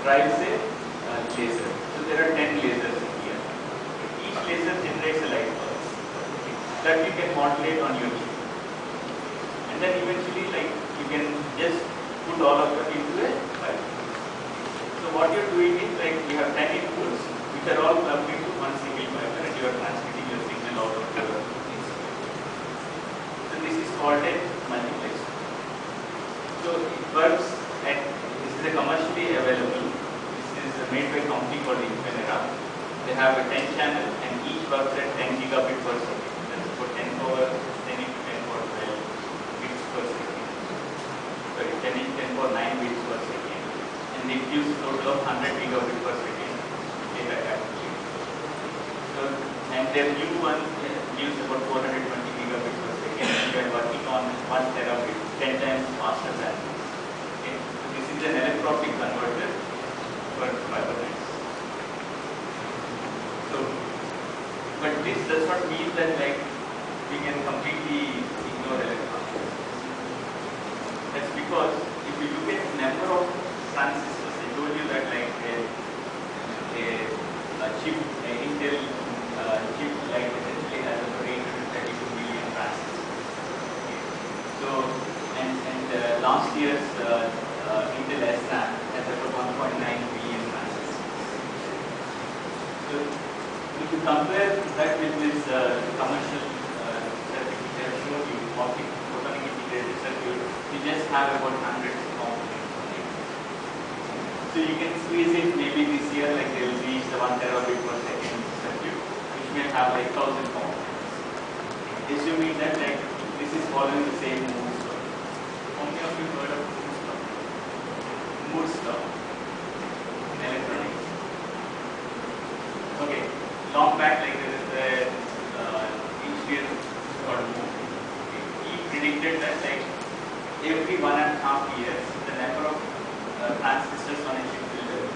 drives a laser. So there are 10 lasers here. Each laser generates a light pulse that you can modulate on your chip. And then eventually, like, you can just put all of them into a fiber. So what you're doing is, like, you have 10 inputs which are all plugged into one single fiber, and you are transmitting your signal out of your instrument. So this is called a multiplexer. So it works at, this is a commercially available. This is made by a company called Infinera. They have a 10 channel and each works at 10 gigabit per second. That's for 10 power 10 into 10 power 12 bits per second. Sorry, 10 into 10 power 9 bits per second. And it gives a total of 100 gigabit per second data capacity. So, and their new one gives about 420 gigabit per second. And we are working on 1 terabit, 10 times faster than this. Okay. So this is an electro-optic converter for fiber lines. So, but this does not mean that, like, we can completely ignore electronics. That's because if you look at the number of transistors, I told you that, like, a chip, an Intel chip, like, essentially has about 832 million transistors. Okay. So, and last year's Intel SRAM has about 1.9 billion transistors. So, if you compare that with this commercial circuit which I have shown you, optic photonic integrated circuit, you just have about hundreds of components on it. So you can squeeze it maybe this year, like they will reach the 1 terabit per second circuit, which may have like 1,000 components. Assuming that, like, this is following the same Moore's law. How many of you heard of Moore's law? Moore's law in electronics. Okay. Long back, like, there is a engineer called Moore. He predicted that, like, every 1.5 years, the number of transistors on a chip will double.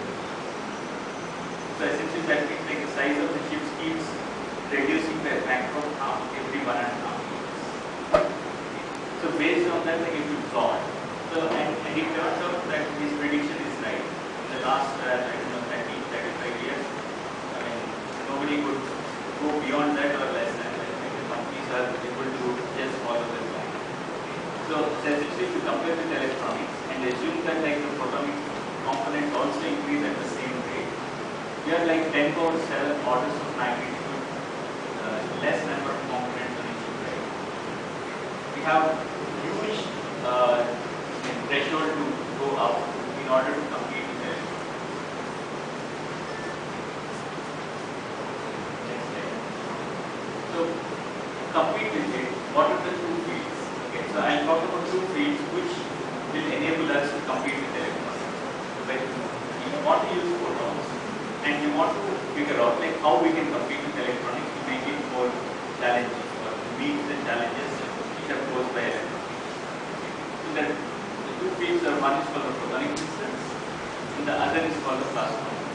So essentially, that means, like, the size of the chips keeps reducing by a factor of half every 1.5 years. So based on that, like, if you plot, so and it turns out that his prediction is right. In the last, I don't know, 35 years. Nobody could go beyond that or less than that. Like, the companies are able to just follow the line. So essentially, if you compare with electronics and assume that, like, the photonic components also increase at the same rate, we are like 10 power 7 orders of magnitude less number of components on each chip. We have huge threshold to go up in order to compete with electronics. So, compete with it, what are the two fields? Okay, so I'll talk about two fields which will enable us to compete with electronics. Like, you want to use photons and you want to figure out, like, how we can compete with electronics to make it more challenging or to meet the challenges which are posed by electronics. So that the two fields are, one is called the photonic crystals and the other is called the plasmonics.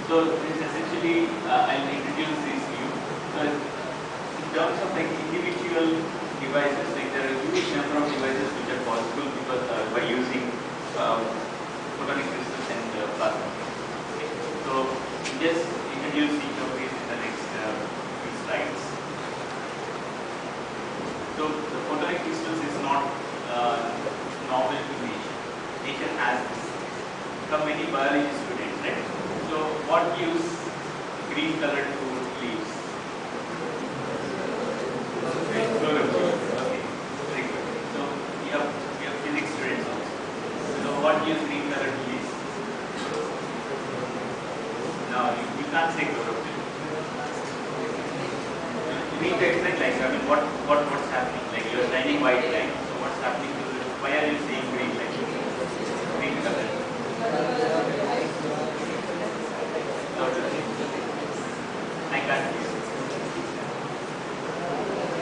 So this essentially, I'll introduce these to you. So in terms of, like, individual devices, like, there are a huge number of devices which are possible because by using photonic crystals and plasma. Okay. So just introduce each of these in the next few slides. So the photonic crystals is not novel to nature. Nature has this from many biology students, right? So what gives green color to leaves? Chlorophyll. Okay, very good. So we have physics students also. So what gives green color to leaves? No, you can't say chlorophyll. You need to explain, like, I mean, what's happening? Like, you are shining white light.